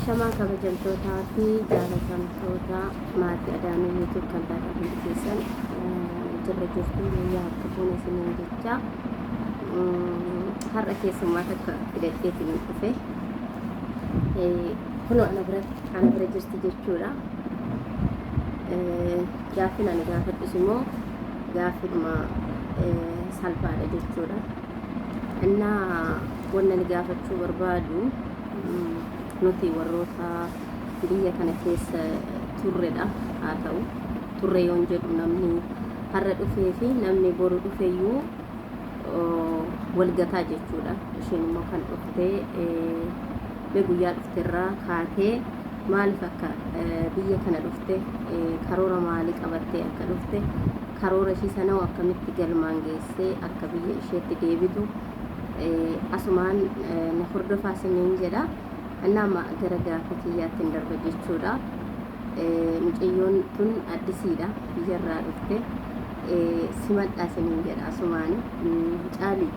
Ashamaa kabajamtootaa fi jaalatamtoota maatii Adaamii YouTube kan taatan keessan jirra jirtuu guyyaa akka fuuna isiniin jecha har'a keessummaa takka fidadheetiin dhufe kunoo ana bira jirti jechuudha. Gaaffin ani gaafadhus immoo gaaffidhuma salphaadha jechuudha. Innaa wanna ni gaafachuu barbaadu nuti warroota biyya kana keessa turredha. Haa ta'u turre yoon jedhu namni har'a dhufee fi namni boru dhufeeyyuu walgataa jechuudha. Isheen immoo kan dhuftee guyyaa dhufteerraa kaatee maaliif akka biyya kana dhufte, karoora maalii qabattee akka dhufte, karoora ishii sanoo akkamitti galmaan geessee akka biyya isheetti deebitu asumaan na hordofaa isiniin jedha. Nama gara gaafa kiyyaatti hin darba jechuudha. Mucayyoon tun addisiidha, biyyarraa dhufte simadhaa isiniin jedha asumaan. Caalii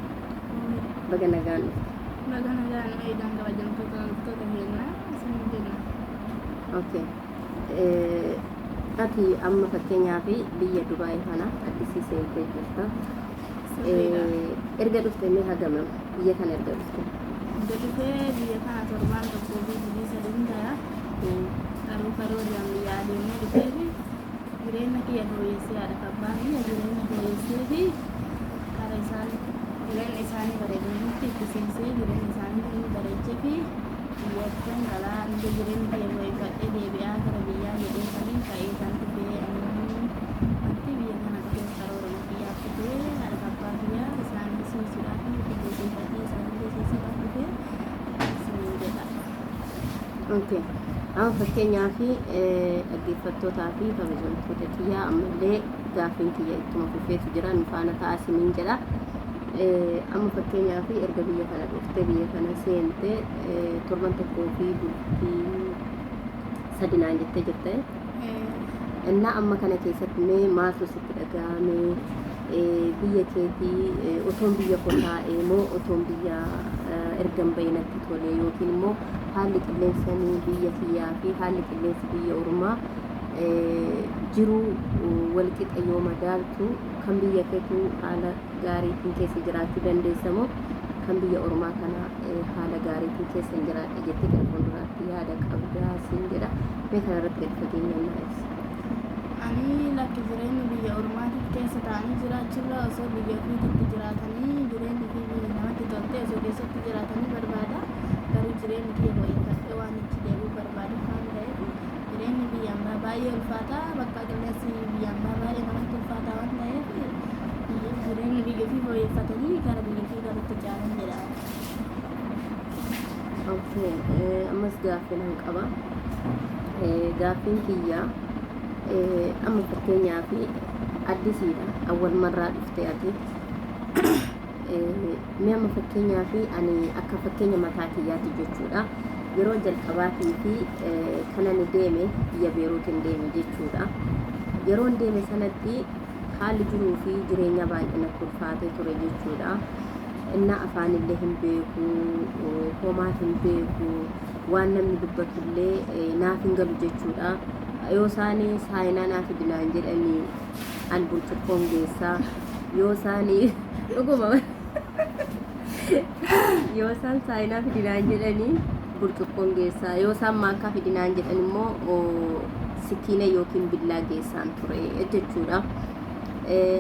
baga nagaan dhufte. Baga nagaan eegaan kabajamtoota keenyaa isiniin jenna. Okay. Ati amma fakkeenyaaf biyya Dubaayii kana addisiisee jirta. Erga dhufte mee hagam biyya kana erga dhufte? Dhufee biyya kana torbaan tokkoo fi bilii sadiin ta'a. Karooraan biyya adeemee dhufee fi jireenya kiyya fooyyessee haadha abbaa kiyya jireenya fooyyessee fi karaa jireenya isaanii bareedanitti itti seensee jireenya isaanii bareechee fi biyyattiin galaa hanga jireenya kiyya fooyyeffadhee deebi'aa gara biyyaa jedhee saniin ka'ee kan dhufee wanti biyya kana dhufee karoora biyyaa dhufee haadha abbaa kiyya isaanii siisuudhaaf qulqulleeffadhee isaanii siisuudhaaf dhufee isiniin jedha. Okay. Amma fakkeenyaaf dhaggeeffattootaa fi kabajamtoota kiyyaa ammallee gaaffiin kiyya ittuma fufeetu jira, nu faana ta'a isiniin jedha. Amma fakkeenyaaf erga biyya kana dhuftee biyya kana seentee torban tokkoo fi bultii sadinaan jettee jirte. Innaa amma kana keessatti mee maaltu sitti dhaga'ame? Biyya keetii otoon biyya koo taa'ee moo otoon biyya ergan bayinatti tole, yookiin immoo haalli qilleensanii biyya kiyyaa fi haalli qilleensi biyya ormaa jiru walqixa yoo madaaltu kan biyya keetuu haala gaariitiin keessa jiraachuu dandeessa moo kan biyya ormaa kana haala gaariitiin keessa hin jiraadha jettee gara fuulduraatti yaada qabdaa siin jedha. Mee kana irratti gadi fageenyaan na ibsi. Ani lakki jireenya biyya ormaatiif keessa ta'anii jiraachurra osoo biyya ofiitti jiraatanii jireenyi fi namatti toltee osoo keessatti jiraatanii barbaada. Garuu jireenyi kiyya fooyyeffadhee waan itti deebi'uu barbaadu waan ta'eef jireenyi biyya ambaa baay'ee ulfaataa, bakka qilleensi biyya ambaa baay'ee namatti ulfaataa waan ta'eef jireenyi biyya ofii fooyyeffatanii gara biyya ofii galuutti caalan jedha. Okay. Ammas gaaffiin an qaba. Gaaffiin kiyya amma fakkeenyaaf addisiidha, awwal marraa dhufte ati. Mee amma fakkeenyaaf ani akka fakkeenya mataa kiyyaatti jechuudha. Yeroo jalqabaatii fi kanan deeme biyya Beeruutiin deeme jechuudha. Yeroon deeme sanatti haalli jiruu fi jireenya baay'ee natti ulfaatee ture jechuudha. Innaa afaanillee hin beeku, homaa hin beeku, waan namni dubbatullee naaf hin galu jechuudha. Yoo isaan saayinaa naaf fidinaan jedhanii an burcuqqoon geessaa, yoo isaan dhuguma yoo isaan saayinaa fidinaan jedhanii burcuqqoon geessaa, yoo isaan maankaa fidinaan jedhan immoo sikiina yookiin billaa geessaan ture jechuudha.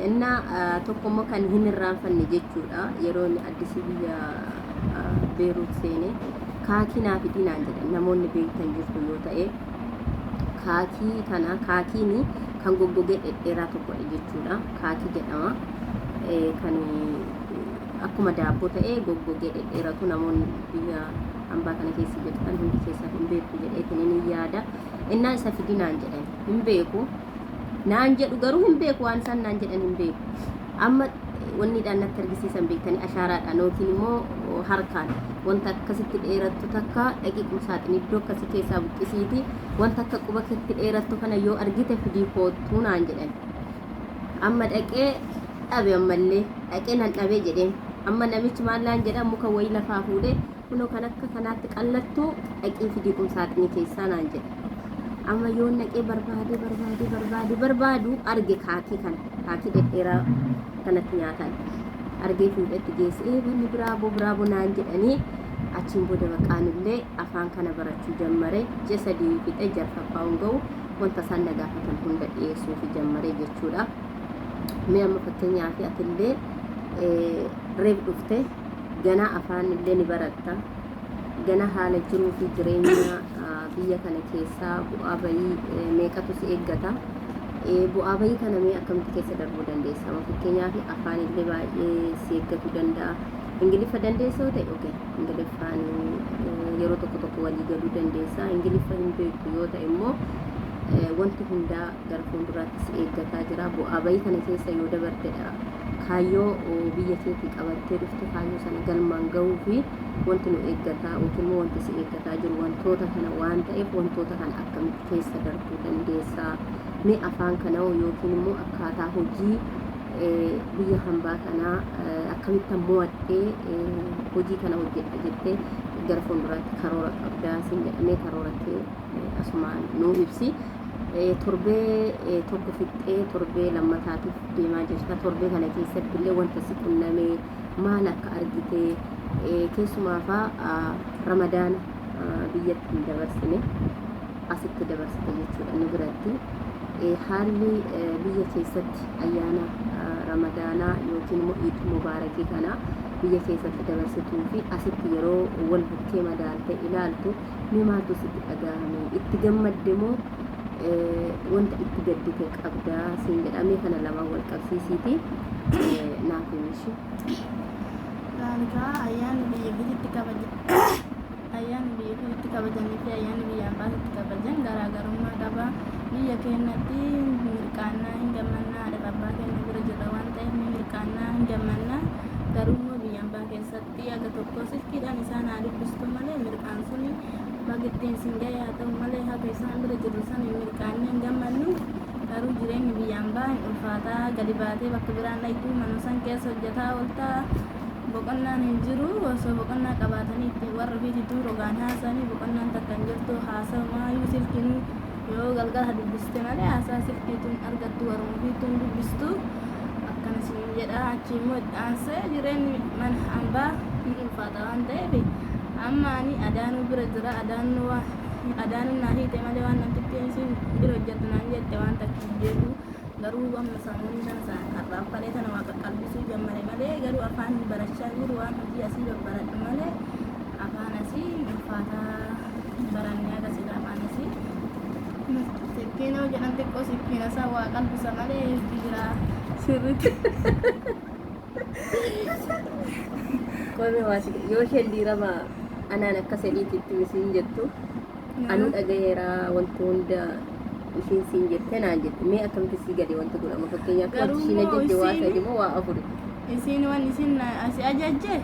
Innaa tokkommoo kan hin irraanfanne jechuudha, yeroo inni addisii biyya Beeruut seene kaakii naaf fidinaan jedhan namoonni beektan jirtu yoo ta'e, kaakii kana kaakiin kan goggogee dhedheeraa tokkodha jechuudha. Kaakii jedhama. Kan akkuma daabboo ta'ee goggogee dhedheeratu namoonni biyya hambaa kana keessa jirtan hundi keessaa hin beeku jedheetiin ni yaada. Innaa isa fidinaan jedhan hin beeku. Naan jedhu garuu hin beeku, waan isaan naan jedhan hin beeku. Amma wanniidhaan natti argisiisan beektanii ashaaraadhaan yookiin immoo harkaan wanta akkasitti dheerattu takka dhaqiiqum saaxinii iddoo akkasii keessaa buqqisiiti, wanta akka quba keetti dheerattu kana yoo argite fidii koottuu naan jedhan. Amma dhaqee dhabe, ammallee dhaqee nan dhabee jedheen. Amma namichi maallaan jedhan muka wayii lafaa fuudhee kunoo kan akka kanaatti qallattu dhaqii fidii qumsaaxinii keessaa naan jedhe. Amma yoo naqee barbaadu arge kaakii dhedheeraa kanatti nyaataan argee fuudhetti geesse banni biraaboo naan jedhanii achiin booda baqaanillee afaan kana barachuu jammare ji'a 3 fixe jarfaffaa ga'u wanta isaan na gaafatan hunda dhiyeessuuf jammare jechuudha. Mee amma fakkeenyaaf atillee reef dhufte ganaa afaan illee ni baratta gana haala jiruu fi jireenya biyya kana keessaa bu'aa bayii meeqatu si eeggata. Bu'aa bayii kana mee akkamitti keessa darbuu dandeessa? Fakkeenyaaf afaan illee baay'ee si eeggatu danda'a. Ingiliffa dandeessoo ta'e okay, ingiliffaan yeroo tokko walii galuu dandeessa. Ingiliffa hin beektu yoo ta'e immoo wanti hundaa gara fuulduraatti si eeggataa jira. Bu'aa bayii kana keessa yoo dabartedha kaayyoo biyya keetii qabattee dhufte kaayyoo sana galmaan gahuu fi wanti nu eeggataa yookiin immoo wanti si eeggataa jiru wantoota kana waan ta'eef wantoota kana akkamitti keessa darbuu dandeessa? Mee afaan kana yookiin immoo akkaataa hojii biyya hambaa kanaa akkamitti mo'adhee hojii kana hojjedha jettee gara fuulduraatti karoora qabdaa siin jedhamee karoorattee asumaan nuu ibsi. Torbee tokko fixxee torbee lammataatiif deemaa jirta. Torbee kana keessatti illee wanta si qunnamee maal akka argite keessumaafaa ramadaana biyyatti hin dabarsine asitti dabarsite jechuudha nu biratti. Haalli biyya keessatti ayyaana ramadaanaa yookiin immoo iid mubaarakii kana biyya keessatti dabarsituu fi asitti yeroo wal bukkee madaalte ilaaltu mee maaltu sitti dhagahame? Itti gammadde moo wanta itti gaddite qabdaa siin jedhamee kana lamaan wal qabsiisiiti naaf himishi. Ayyaanni biyya biyyatti kabajanii fi ayyaanni biyya ambaatti kabajan garaagarummaa qaba. Biyya keenyatti mirqaannaa hin gammannaa haadha abbaa keenya bira jirra waan ta'eef mirqaannaa hin gammannaa. Garuu immoo biyya ambaa keessatti aga tokko silkiidhaan isaan haa dubbistu malee mirqaan suni bagittiin sin ga'e haa ta'u malee haga isaan bira jirru san hin mirqaannee hin gammannu. Garuu jireenyi biyya ambaa hin ulfaataa gadi baatee bakka biraan dhaytuu mana san keessa hojjetaa ooltaa. Boqonnaan hin jiru osoo boqonnaa qabaatanii ittiin warra ofiitii rogaan haasanii boqonnaan takka hin jirtu haasa'umaayyuu silkiin yoo galgala dubbiste malee haasaa silkiituun argattu warra ofiituun dubbistu akkana siin jedha. Achi immoo itti aansee jireenyi mana hambaa hin ulfaata waan ta'eef amma ani adaanuu bira jira adaanuu naa hiite malee waan namtitti isin bira hojjettu naan jette waan takka hin jedhu. Garuu amma sammuu sana har'aaf kalee sana waa qaqqalbisuu jammare malee garuu afaan barachaa jiru waan hojii asii babbaradhu malee afaan asii ulfaataa barannee agarsiisa afaan asii. Sikkiina jedhan xiqqoo sikkiina isaa waa qalbisa malee jira sirriitti. Qoome waasi yoo isheen diirama anaan akka sedhiititti misiin jettu anu dhagayeera wanti hunda ishiin siin jettee naan jette mee akkamitti sii gadi wanti godhama fakkeenyaaf wanti ishiin ajajje waa sadi moo waa afuri? Isiin waan isin asi ajajje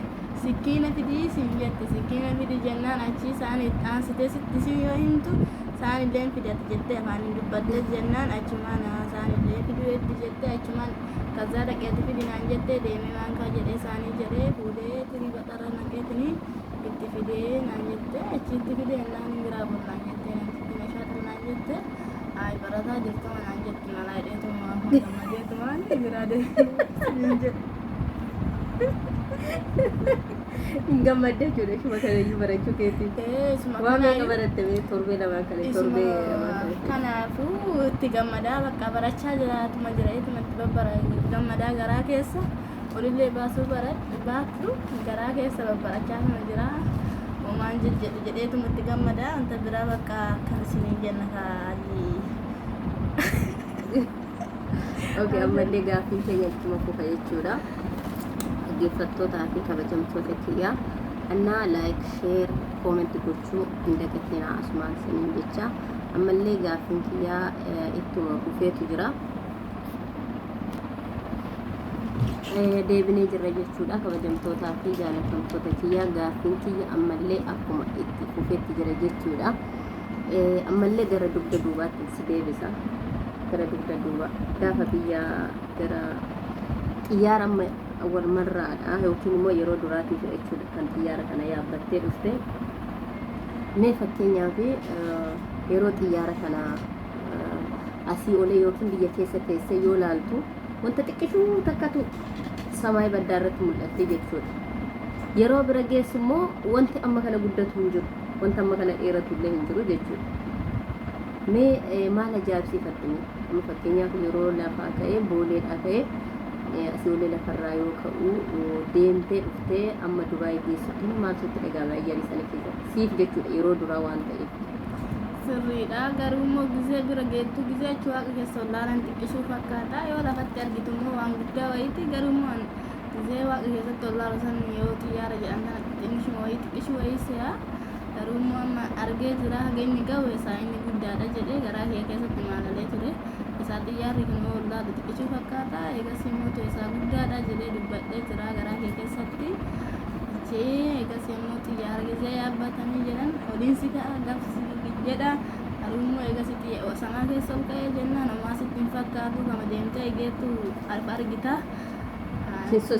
sikkiina fidii siin jette sikkiina fidi jennaan achi isaan itti aansitee sitti siin yoo himtu isaan illee fidate jettee afaan dubbattee jennaan achumaan isaan illee fiduu itti jettee achumaan kazaa dhaqeeti fidi naan jettee deemee waan kaa jedhee isaanii jedhee fuudhee tirii baxarra naqeetini itti fidee naan jettee achitti fidee naan biraa bollaan jettee naan jettee meeshaa naan jettee. Ay barataa jirtu manaan jetti malaa hidheetuma gammadeetumaan biraa deemee hin gammadde jechuudha shuma kanayyuu barachuu keetii. Waan meeqa baratte mee torbee lamaan kana torbee lamaan kana. Kanaafuu itti gammadaa bakka barachaa jiraatuma jiraatuma itti babbara gammadaa garaa keessa olillee baasuu baattu garaa keessa babbarachaa kana jira. Uumaan jedheetuma itti gammadaa wanta biraa bakka kan isiniin jenna kaayii. Okay, ammallee gaaffii keenya ittuma fufa jechuudha. Dhaggeeffattootaa fi kabajamtoota kiyyaa annaa laayik sheer koomentii gochuu hin dagatinaa asumaan siniin jecha ammallee gaaffiin kiyyaa ittuma fufeetu jira. Deebinee jirra jechuudha kabajamtootaa fi jaalatamtoota kiyyaa gaaffiin kiyya ammallee akkuma itti fufeetti jira jechuudha. Ammallee gara dugda duubaatti si deebisa. Gara dugda duuba gaafa biyya gara xiyyaara amma awwal marraadha yookiin immoo yeroo duraatiif jechuudha kan xiyyaara kana yaabbattee dhufte. Mee fakkeenyaaf yeroo xiyyaara kana asii olee yookiin biyya keessa teessee yoo laaltu wanta xiqqishuu takkatu samaay baddaa irratti mul'atte jechuudha. Yeroo bira geessu immoo wanti amma kana guddatu hin jiru, wanti amma kana dheeratu illee hin jiru jechuudha. Mee maal ajaa'ibsiifatti amma fakkeenyaaf yeroo lafaa ka'ee booleedhaa ka'ee asii olee lafarraa yoo ka'u deemtee dhuftee amma Dubaay geessutti maal sitti dhaga'ama ayyaana sana keessatti siif jechuudha yeroo duraa waan ta'eef. Sirriidha garuu immoo gizee bira geettu gizee achi waaqa keessa olaanan xiqqishuu fakkaata yoo lafatti argitu immoo waan guddaa wayiiti garuu immoo gizee waaqa keessatti olaalu san yoo xiyyaara jedhan kana xiqqishuu wayii xiqqishuu wayii se'a garuu immoo amma argee jira haga inni gahu isaa inni guddaadha jedhee garaa kee keessatti maalalee ture isaa xiyyaarri kun yoo olaalu xiqqishuu fakkaata eegas immoo isaa guddaadha jedhee dubbadhee jira garaa kee keessatti eegas immoo xiyyaara gizee yaabbatanii jedhan oliinsi ka'a gabsi jedha harummoo eegasitti samaa keessa ol ka'ee jennaan homaa sitti hin fakkaatu gama deemtee eegeetu argita.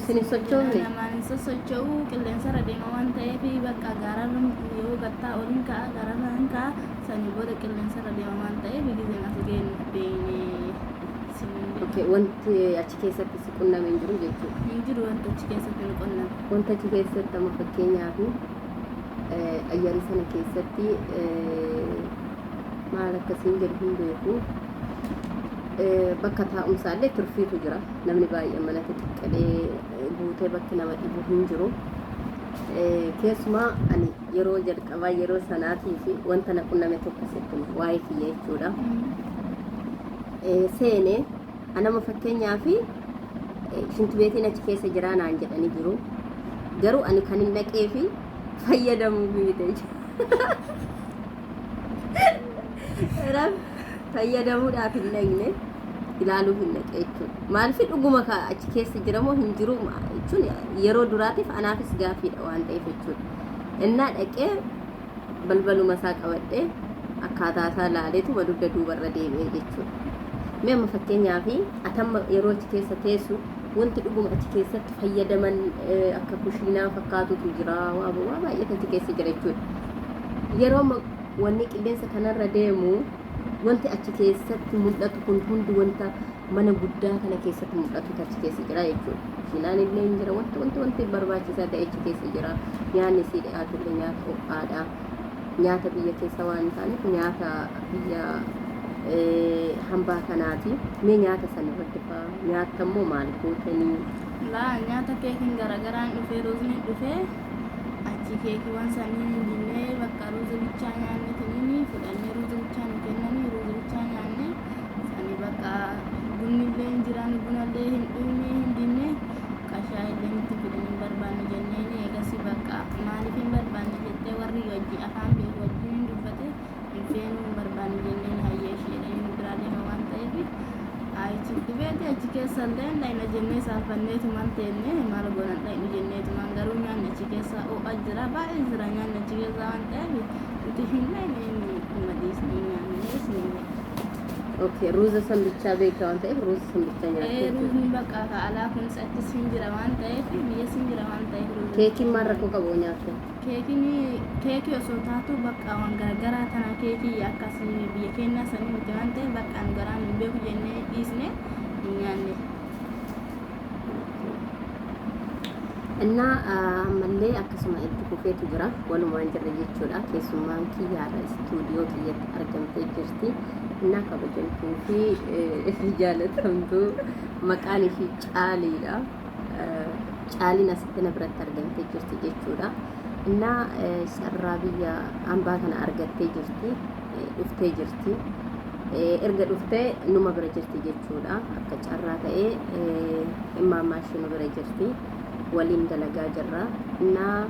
Sin sochoofne namaan hin sosocho'u qilleensarra deema waan ta'eef bakka gaararra yoo gattaa oliin ka'a gaararra hin ka'a sanii booda qilleensarra deema waan ta'eef gizeen as geenu beekne. Wanti achi keessatti si qunname hin jiru jechuudha. Hin jiru wanti achi keessatti hin qunname. Wanta achi keessatti amma fakkeenyaaf ayyaana sana keessatti maal akkasiin jedhu hin beeku. Bakka taa'umsaallee turfiitu jira. Namni baay'ee mana xixiqqalee guutee bakki nama dhibu hin jiru. Keessumaa ani yeroo jalqabaa yeroo sanaatii fi wanta na qunname tokko sitti waa'ee kiyya jechuudha. Seenee anama fakkeenyaa fi shinti beetiin achi keessa jiraa naan jedhanii jiru. Garuu ani kan hin dhaqee fi fayyadamuu miti fayyadamuudhaaf hin dhaqne ilaaluuf hin dhaqe jechuudha. Maaliif dhuguma achi keessa jiramoo hin jiru jechuun yeroo duraatiif anaafis gaaffiidha waan ta'eef jechuudha. Innaa dhaqee balbaluma isaa qabadhee akkaataa isaa laaleetu dugda duubarra deebi'ee jechuudha. Mee amma fakkeenyaaf atamma yeroo achi keessa teessu wanti dhuguma achi keessatti fayyadaman akka kushiinaa fakkaatutu jira waa baay'ee achi keessa jira jechuudha. Yeroo wanni qilleensa kanarra deemu wanti achi keessatti mul'atu kun hundi wanta mana guddaa kana keessatti mul'atu achi keessa jira jechuudha. Kushiinaan illee hin jira wanti barbaachisaa ta'e achi keessa jira. Nyaanni si dhiyaatu illee nyaata qophaadha. Nyaata biyya keessa waan taaneef nyaata biyya hambaa kanaati. Mee nyaata sana irratti fa'aa nyaata immoo maal gootanii? Nyaata keekiin garaagaraan dhufee ruuzni dhufee achi keekiiwwan sanii hin dinnee bakka ruuza bichaa nyaanne tiniini fudhannee ruuza bichaa nu kennanii ruuza bichaa nyaanne sanii bakka bunni illee hin jiraan bunallee hin dhugne hin dinne qashaa illee nutti fidanii hin barbaanne jenneen eegasii bakka maaliif hin barbaanne jettee warri wajji afaan beeku wajjin hin dubbate hin feenuu hin barbaanne jenneen hayyee isheedha hin biraa deema waan ta'eef achi dhibeeti achi keessa illee dhayna jennee saaffanneetumaan teenne maal goonan dhayni jenneetumaan garuu nyaanni achi keessa ho'a jira baay'ee jira nyaanni achi keessa waan ta'eef nuti hin dhayne hin madiisnee nyaannees ni ruuza san bichaa beektaa waan ta'eef ruuza san bichaa nyaatee ruuzni bakka alaa kunis achis hin jira waan ta'eef biyyas hin jira waan ta'eef keekiin maal rakkoo qabu nyaatte? Keekii osoo taatu bakka waan garagaraa tana keekii akkasii biyya keenya sanii miti waan ta'eef bakka nu garaan hin beeku jennee dhiisne hin nyaanne. Innaa ammallee akkasuma itti kufeetu jira walumaan jirra jechuudha. Keessummaan kiyyaadha istuudiyoo kiyyatti argamtee jirti. Innaa kabajamtuu fi jaalatamtuu maqaan ishii Caaliidha. Caaliin asitti na biratti argamtee jirti jechuudha. Innaa sarraa biyya hambaa kana argattee jirti, dhuftee jirti. Erga dhuftee numa bira jirti jechuudha. Akka carraa ta'ee imaamaa ishee nu bira jirti. Waliin dalagaa jirra. Innaa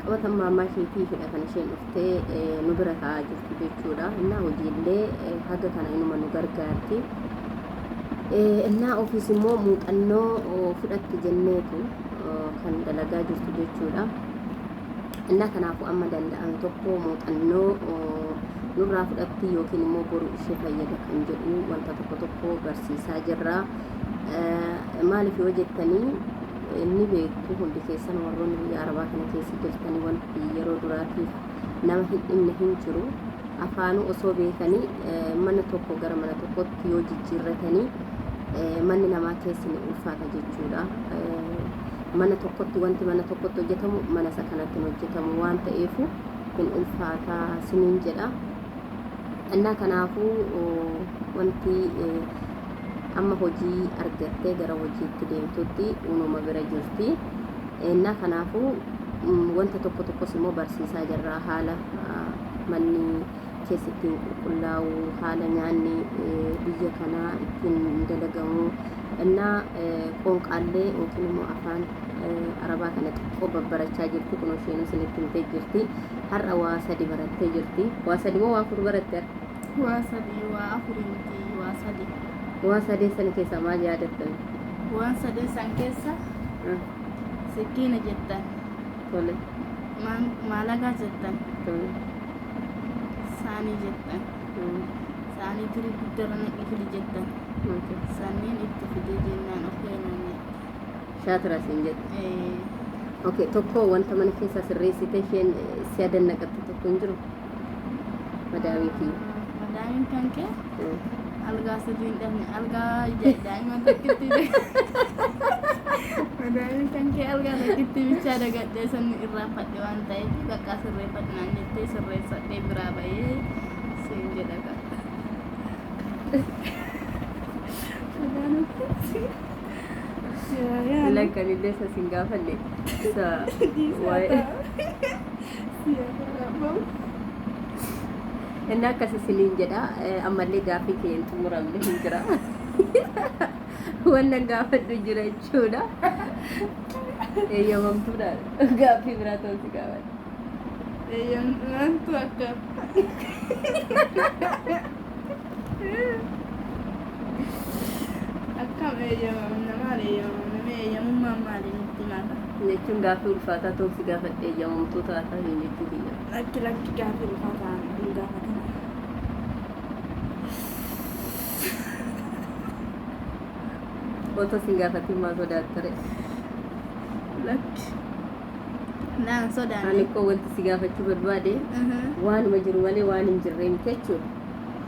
qabata imaamaa isheetiifidha kan isheen dhuftee nu bira taa'aa jirti jechuudha. Innaa hojiillee haga kana inuma nu gargaarti. Innaa ofiis immoo muuxannoo fudhatti jenneetu kan dalagaa jirtu jechuudha. Innaa kanaafuu amma danda'an tokko muuxannoo nurraa fudhatti yookiin immoo boru ishee fayyada kan jedhu wanta tokko barsiisaa jirra. Maaliif yoo jettanii inni beektu hundi keessan warroonni biyya arabaa kana keessa jirtanii wanti yeroo duraatiif nama hin dhimne hin jiru. Afaanuu osoo beekanii mana tokko gara mana tokkotti yoo jijjiirratanii manni namaa keessa ni ulfaata jechuudha. Mana tokkotti wanti mana tokkotti hojjetamu mana isa kanatti hin hojjetamu waan ta'eefu hin ulfaata siniin jedha. Innaa kanaafuu wanti amma hojii argattee gara hojiitti deemtutti uumama bira jirti. Innaa kanaafuu wanta tokko tokkos immoo barsiisaa jirra haala manni keessatti qulqullaa'u haala nyaanni biyya kanaa ittiin dalagamu. Innaa qoonqaallee yookiin immoo afaan arabaa kana xiqqoo babbarachaa jirti. Kun isheen isinitti himtee jirti. Har'a waa 3 barattee jirti. Waa 3 moo waa 4 baratte? waa 3 waa 4 miti waa 3. Waa 3 san keessa maal yaadattani? waan 3 san keessa sikiina jettan, Tole. maalagaa jettan, Tole. saanii jettan, saanii tirii guddarra naqifili jettan, Okay. sanniin itti fidee jennaan of keenyaan. Shaatira siin jette. Okay, tokko wanta mana keessa sirreessite isheen si adannaqatte tokko hin jiru? Madaamiitii. Madaamin kan kee algaa sadii hin dhabne algaa daa'ima tokkitti madaamin kan kee algaa tokkitti bichaa dagadhee sanni irraa fadhe waan ta'eef bakka sirreeffadhinaan jettee sirreessadhee biraa bahee siin jedha qaba. Lakkan illee isa siin gaafanne isa waa'ee inni akkas isiniin jedha. Ammallee gaaffii kee hin xumuramne hin jira. Wannan gaafadhu jira jechuudha. Eeyyamamtuudha. Gaaffii biraa ta'uu si gaafadha. Eeyyamtu akka akkam eeyyamamna maal eeyyamamna eeyyamummaan maali nutti maata? Jechuun gaaffii ulfaataa ta'uu si gaafadha. Eeyyamamtuu taataa hin jechuu biyya. Lakki gaaffii ulfaataa hin gaafatan. Otoo siin gaafatiin maa sodaattare? Lakki naan sodaanne. Ani koo wanti si gaafachuu barbaade waanuma jiru malee waan hin jirre miti jechuudha.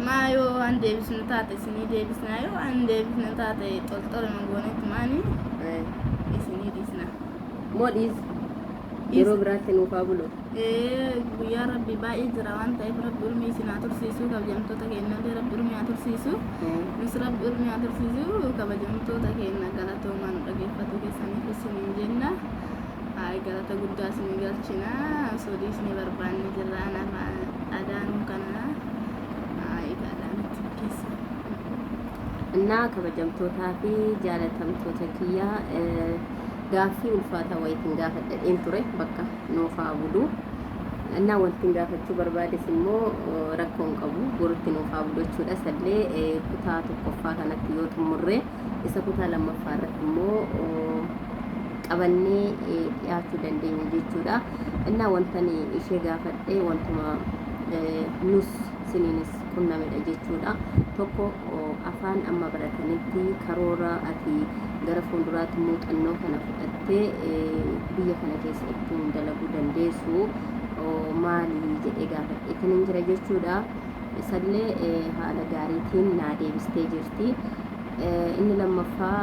maa yoo waan deebisnu taate isinii deebisnaa yoo waan deebisnu taate xolxoluma goonetti maanii isinii dhiisna. Modhiis yeroo biraatti nuuf haa bulu. Guyyaa rabbi baay'ee jira waan ta'eef rabbi urmii isin haa tursiisuu kabajamtoota keenyallee rabbi urmii haa tursiisuu nus rabbi urmii haa tursiisuu kabajamtoota keenya galatoomaan dhageeffatu keessaniif isiniin jenna. Haay galata guddaa isinii galchina osoo dhiisnee barbaanne jirra anaaf adaanuu kana adaanitti keessa. Innaa kabajamtootaa fi jaalatamtoota kiyyaa gaaffii ulfaataa wayitiin gaafadhadheen ture bakka nuuf haa bulu. Innaa wanti gaafachuu barbaades immoo rakkoo hin qabu borutti nuuf haa bulu jechuudha. Sallee kutaa tokkoffaa kanatti yoo xumurre isa kutaa lammaffaa irratti immoo qabannee dhiyaachuu dandeenya jechuudha. Innaa wantani ishee gaafadhee wantuma nus siniinis qunnamedha jechuudha. Tokko afaan amma baratanitti karoora ati gara fuulduraatti muuxannoo kana fudhattee biyya kana keessa ittiin dalaguu dandeessu maali jedhee gaafadheetiin hin jira jechuudha. Isallee haala gaariitiin naa deebistee jirti. Inni lammaffaa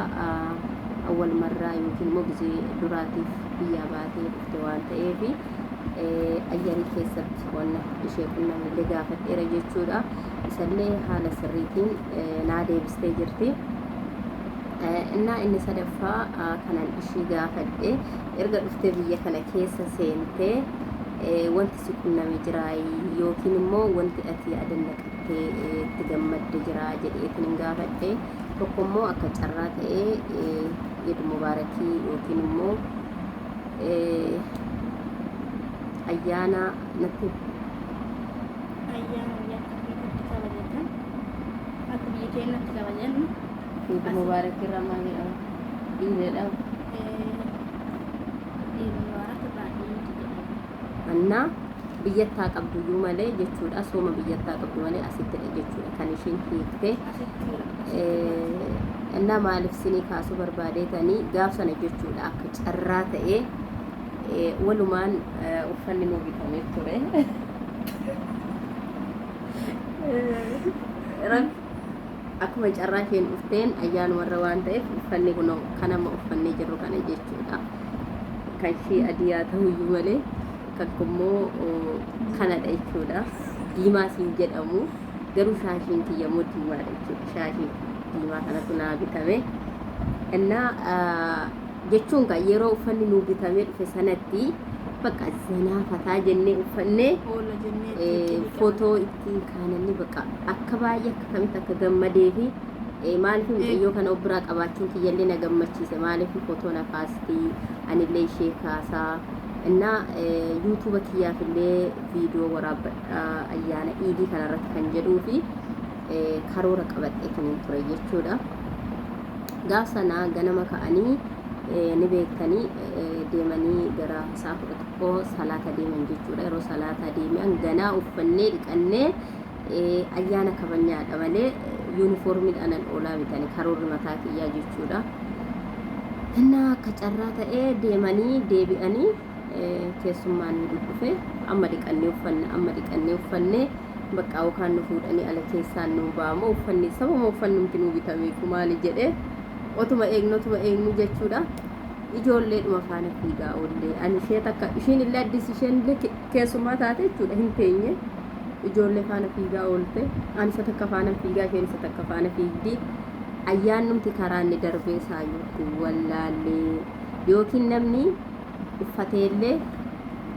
awwal marraa yookiin immoo gizee duraatiif biyya baatee dhufte waan ta'eef ayyarii keessatti wanna ishee qunnamillee gaafadheera jechuudha. Isallee haala sirriitiin naa deebistee jirti. Innaa inni sadaffaa kanan ishii gaafadhe erga dhuftee biyya kana keessa seentee wanti si qunname jira yookiin immoo wanti ati adannaqattee itti gammadde jira jedheetiin hin gaafadhe. Tokko immoo akka carraa ta'ee Eid Mubaarakii yookiin immoo ayyaana natti Ayyaana biyya akkamitti kabajatan akka biyya keenyatti kabajannu Eid Mubaarakii irraa maal jedhama? Iidedha. Annaa biyyattaa qabduyyuu malee jechuudha. Sooma biyyattaa qabdu malee asittidha jechuudha kan isheen hiiktee. እና maaliif sinii kaasuu barbaadeetanii gaafsana jechuudha akka carraa ta'ee walumaan uffanni nuu bitamee ture akkuma carraa isheen dhufteen ayyaanumarra waan ta'eef uffanni kun kanama uffannee jirru kana jechuudha kan ishee adiyaa ta'uyyuu malee kan kummoo kanadha jechuudha diimaa siin jedhamu garuu shaashiin kiyyamoo diimaadha jechuudha shaashii diimaa kanatu naa bitame innaa jechuun kan yeroo uffanni nuu bitamee dhufe sanatti bakka zanaafataa jennee uffannee footoo ittiin kaananni bakka akka baay'ee akka kamitti akka gammadee fi maaliif mucayyoo kana of biraa qabaachuun kiyyallee na gammachiise maaliif footoo na kaastii anillee ishee kaasaa innaa yuutuuba kiyyaafillee viidiyoo waraabadha ayyaana iidii kanarratti kan jedhuu fi karoora qabadhee kan ture jechuudha gaaf sanaa ganama ka'anii ni beektanii deemanii gara isaa 11 salaata deeman jechuudha yeroo salaata deeman ganaa uffannee dhiqannee ayyaana kabanyaadha malee yuunifoormiidhaan oolaa bitanii karoorri mataa kiyyaa jechuudha innaa akka carraa ta'ee deemanii deebi'anii keessummaan ni dhufe amma dhiqannee uffannee bakka yookaan nu fuudhanii ala keessaan nu baamu uffanni sababa uffannumti nu bitameef maali jedhee otuma eegnu jechuudha ijoolleedhuma faana fiigaa oollee ani ishee takka ishiin illee addis isheen illee keessummaa taate jechuudha hin teenye ijoollee faana fiigaa oolte ani isa takka faana fiigaa isheen isa takka faana fiigdi ayyaannumti karaa inni darbee saayuutti wallaallee yookiin namni uffateellee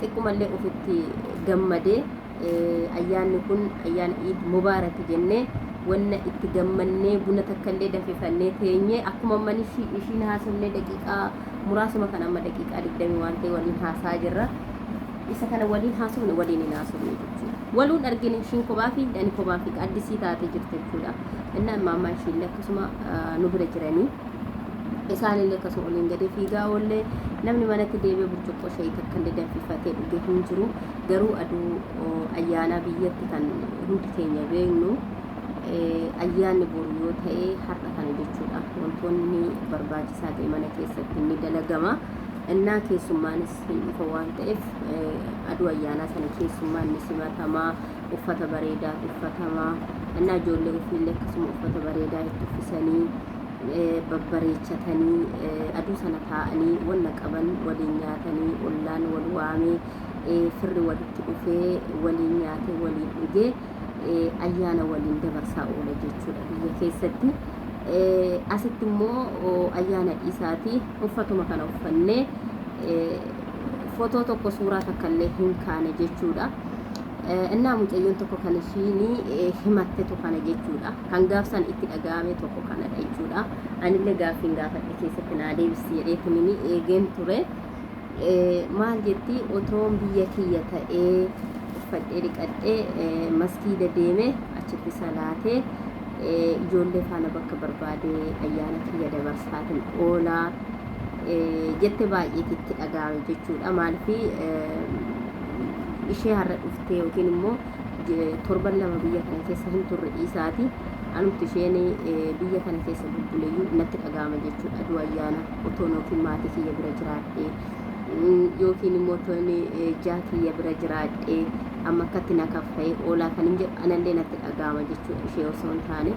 xiqqumallee ofitti gammadee ayyaanni kun ayyaana iid mubaarak jennee wanna itti gammannee buna takkallee danfifannee teenyee akkuma manni ishiin haasofnee daqiiqaa muraasuma kan amma daqiiqaa 20 waan ta'e waliin haasaa jirra isa kana waliin haasofne waliin hin haasofne jechuudha waluun argine ishiin kophaa fi ani kophaa fi addisii taatee jirti jechuudha innaan maammaa ishiillee akkasuma nu bira jiranii isaanillee akkasuma waliin gadi fiigaa oollee namni manatti deebi'ee burcuqqoo shayii takkallee danfifatee dhugee hin jiru garuu aduu ayyaanaa biyyatti kan hundi keenya beeknu ayyaanni boru yoo ta'e har'a kana jechuudha wantoonni barbaachisaa ta'e mana keessatti ni dalagama innaa keessummaanis hin dhufa waan ta'eef aduu ayyaanaa sana keessummaan ni simatamaa uffata bareedaa uffatamaa innaa ijoollee ofiillee akkasuma uffata bareedaa itti uffisanii babbareechatanii aduu sana taa'anii wanna qaban waliin nyaatanii ollaan wal waamee firri walitti dhufee waliin nyaatee waliin dhugee ayyaana waliin dabarsaa oola jechuudha biyya keessatti asitti immoo ayyaana dhiisaati uffatuma kana uffannee footoo tokko suuraa takkallee hin kaane jechuudha innaa mucayyoon tokko kan ishiini himattetu kana jechuudha kan gaafsan itti dhaga'ame tokko kanadha jechuudha anillee gaaffiin gaafadhe keessatti naa deebisi jedheetinini eegeen ture maal jetti otoon biyya kiyya ta'ee uffadhee dhiqadhee maskiida deeme achitti salaatee ijoollee faana bakka barbaadee ayyaana kiyya dabarsaatiin oolaa jette baay'eetti itti dhaga'ame jechuudha maalifi ishee har'a dhuftee yookiin immoo torban lama biyya kana keessa hin turre dhiisaati anumti isheen biyya kana keessa bubbuleeyyuu natti dhaga'ama jechuudha aduu ayyaana otoo yookiin maatii kiyya bira jiraadhee yookiin immoo tooni jaakiyya bira jiraadhee amma akkatti na kaffa'ee oolaa kan hin jedhu anallee natti dhaga'ama jechuudha ishee osoo hin taane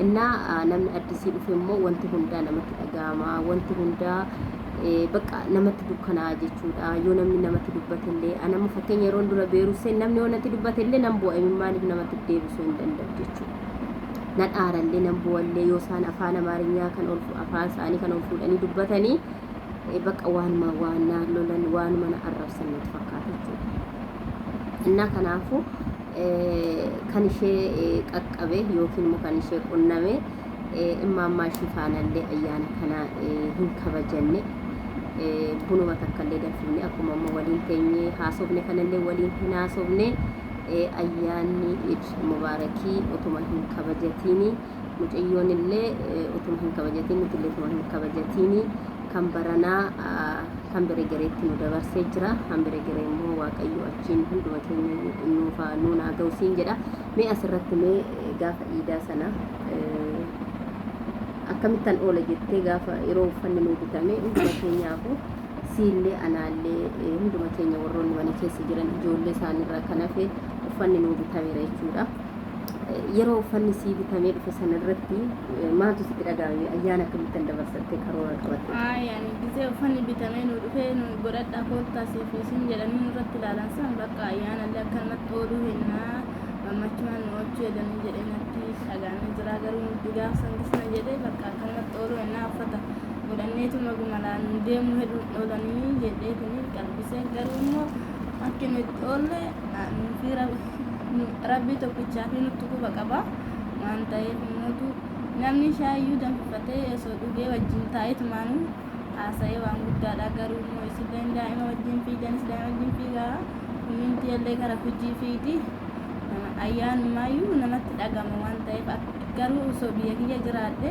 innaa namni addisii dhufe immoo wanti hundaa namatti dhaga'ama wanti hundaa bakka namatti dukkanaa jechuudha yoo namni namatti dubbatellee anamma fakkeenya yeroon dura beerusee namni yoo natti dubbatellee nan bu'a maaliif namatti deebisuu hin danda'u jechuudha nan aarallee nan bu'allee yoo isaan afaan amaarinyaa kan ol afaan isaanii kan ol fuudhanii dubbatanii bakka waanuma waan lolan waanuma na arrabsan natti fakkaata jechuudha innaa kanaafu kan ishee qaqqabe yookiin immoo kan ishee qunname immaammaa ishii faanallee ayyaana kana hin kabajanne bunuma takkallee danfifne akkuma amma waliin teenyee haasofne kanallee waliin hin haasofne ayyaanni iid mubaarakii utuma hin kabajatiini mucayyoon illee utuma hin kabajatiin nutillee utuma hin kabajatiini kan baranaa kan bira gareetti nu dabarsee jira kan bira garee immoo waaqayyo achiin hunduma keenya nuun haa ga'usiin jedha mee asirratti mee gaafa iidaa sana akkamittan oola jettee gaafa yeroo uffanni nuu bitame hunduma keenyaafu siillee anaallee hunduma keenya warroonni mana keessa jiran ijoollee isaaniirraa kan hafe uffanni nuu bitameera jechuudha. Yeroo uffanni sii bitamee dhufe sanarratti maaltu sitti dhagahame? Ayyaana akkamittan dabarsattee karoora qabatte? Yaani gisee uffanni bitamee nu dhufee nu godhadhaa koottaa siif isin jedhanii nurratti ilaalan san bakka ayyaanallee akkanumatti ooluu hinnaa gammachumaan nu oolchuu jedhanii jedhee natti dhagahamee jira. Garuu nuti gaafsan gisna jedhee bakka akkanumatti ooluu hinnaa uffata godhanneetuma gumalaan deemuu hedduun oolanii jedheetanii qalbisee garuu immoo akka nu itti oolle nufi rabbii tokkichaa fi nutti quba qaba waan ta'eef immoo namni shaayyuu danfifatee osoo dhugee wajjin taa'eetumaan haasa'ee waan guddaadha. Garuu immoo isilleen daa'ima wajjin fiiganis daa'ima wajjin fiigaa hundi illee gara hojii fiiti ayyaanummaayyuu namatti dhagama waan ta'eef garuu osoo biyya kiyya jiraadhe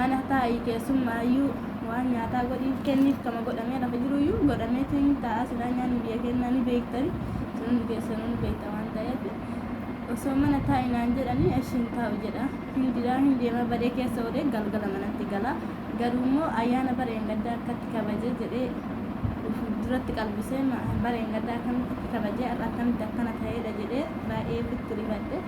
mana taa'ii keessummaayyuu waan nyaataa godhiif kenniif kama godhamee lafa jiruyyuu godhameetiin ta'a silaa nyaanni biyya kennaa ni beektani sun keessanuu ni beekta waan ta'eef osoo mana taa'inaan jedhanii ashiin taa'u jedha hindiraa hin deema badee keessa olee galgala manatti gala. Garuu immoo ayyaana bareen gaddaa akkatti kabaje jedhee duratti qalbisee bareen gaddaa akkamitti kabaje akkamitti akkana ta'edha jedhee baay'ee fitti rifadhe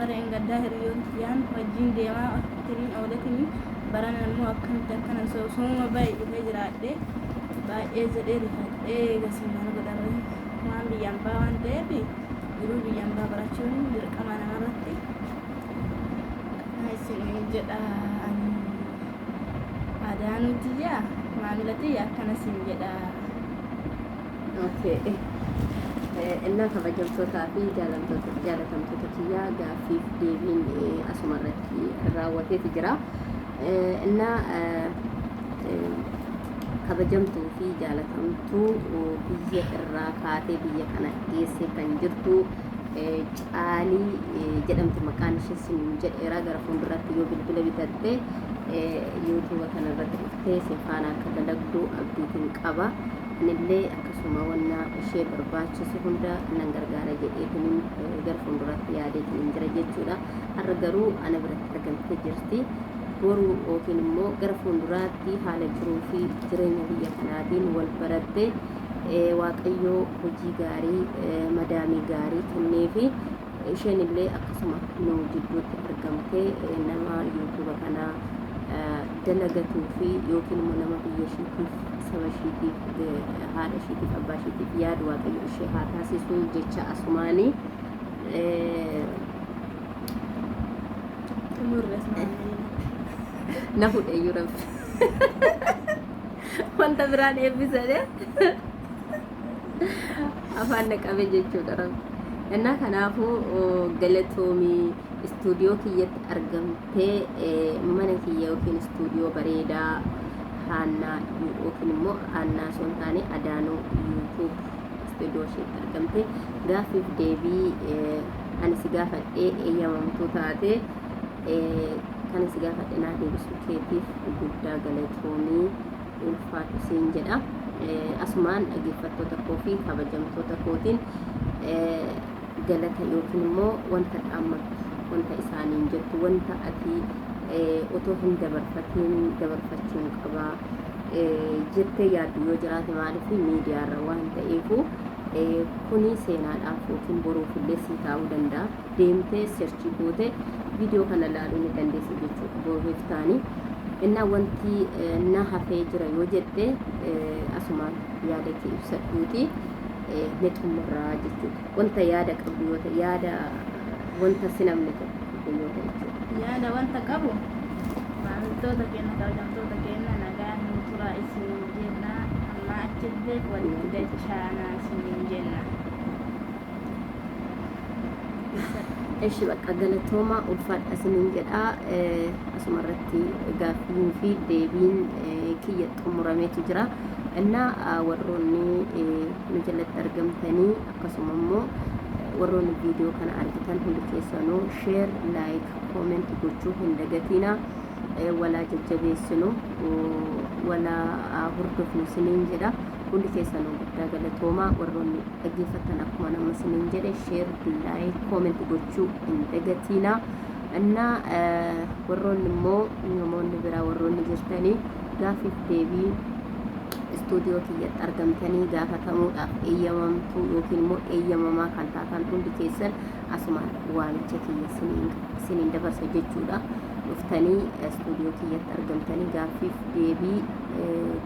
bareen gaddaa hiriyoon wajjin deemaa tiriin ooletiin baran immoo akkamitti akkana sooma baay'ee dhufee jiraadhe baay'ee jedhee rifadhee gasiimaan godhame waan biyyaan baa waan ta'eef jiruu biyyaan baa barachuun dirqama namarratti isin jedha aadaa nuti jaa maamilati akkana sin jedha. Okay. Innaa kabajamtootaa fi jaalatamtoota kiyyaa gaaffiif deebiin asumarratti raawwateeti jira. Innaa kabajamtuu fi jaalatamtuu biyya irraa kaatee biyya kana geessee kan jirtu Caalii jedhamti maqaan ishee sin jedheera. Gara fuulduratti yoo bilbila bitatte yuutuuba kanarratti dhuftee si faana akka dalagdu abdiitiin qaba. Anillee akkasuma wanna ishee barbaachisu hunda nan gargaara jedheetiin gara fuulduratti yaadeetiin jira jechuudha. Har'a garuu ana biratti argamtee jirti. Boru yookiin immoo gara fuulduraatti haala jiruu fi jireenya biyya kanaatiin wal baratte waaqayyoo hojii gaarii madaamii gaarii kennee fi isheen illee akkasuma nu jidduutti argamtee nama yuutuuba kanaa dalagatuu fi yookiin immoo nama biyya ishiitiif saba ishiitiif haadha ishiitiif abbaa ishiitiif yaadu waaqayyo ishee haa taasisu jecha asumaanii na fudheeyyuu rabbi wanta biraan eebbisane afaan naqabe jechuudha rabbi. Innaa kanaafuu galatoomii istuudiyoo kiyyatti argamtee mana kiyya yookiin istuudiyoo bareedaa haannaa yookiin immoo haannaa osoo hin taane adaanoo yuutuub istuudiyoo isheetti argamtee gaaffiif deebii ani si gaafadhee eeyyamamtuu taate kan si gaafadhe naa deebisuu keetiif guddaa galatoomii ulfaatu siin jedha. Asumaan dhaggeeffattoota koo fi kabajamtoota kootiin galata yookiin immoo wanta dhaammatu wanta isaaniin jettu wanta ati otoo hin dabarfatiin dabarfachuun qabaa jettee yaaddu yoo jiraate maaliif miidiyaarra waan ta'eefu kuni seenaadhaaf yookiin boruuf illee sii ta'uu danda'a. Deemtee seerchii gootee viidiyoo kana ilaaluu ni dandeessi jechuudha boruuf taanii. Innaa wanti na hafee jira yoo jette asumaan yaada kee ibsadhuuti ni xumurraa jechuudha. Wanta yaada qabdu yoo ta'e yaada wanta si namni tokko yoo ta'e jechuudha. Yaada wanta qabu maamiltoota keenya kabajamtoota keenya nagaa nu turaa isin jenna amma achillee walitti dachaanaa isin jenna. Eshi bakka galatooma ulfaadha isiniin jedha. Asumarratti gaaffiin fi deebiin kiyya xumurameetu jira. Innaa warroonni nu jalatti argamtanii akkasuma immoo warroonni viidiyoo kana argitan hundi keessanuu sheer laayik kooment gochuu hin dagatina. Walaa jajjabeessinu walaa hordofnu isiniin jedha. Hundi keessanuu guddaa galatoomaa. Warroonni dhaggeeffatan akkuma nama isiniin jedhe sheer laayik kooment gochuu hin dagatina. እና warroonni immoo namoonni biraa warroonni jirtanii gaafiif deebii istuudiyoo kiyyatti argamtanii gaafatamuudhaaf eeyyamamtu yookiin immoo eeyyamamaa kan taatan hundi keessan asumaan waamicha kiyya siniin dabarsa jechuudha. Dhuftanii istuudiyoo kiyyatti argamtanii gaafiif deebii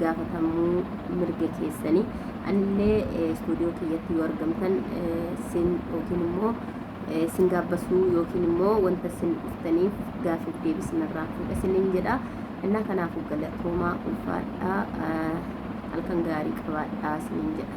gaafatamuu mirga keessanii anillee istuudiyoo kiyyatti yoo argamtan sin yookiin immoo sin gaabbasuu yookiin immoo wanta sin dhuftaniif gaafiif deebii sinirraa fuudha siniin jedha. Innaa kanaafuu galatoomaa ulfaadhaa halkan gaarii qabaadhaa siniin jedha.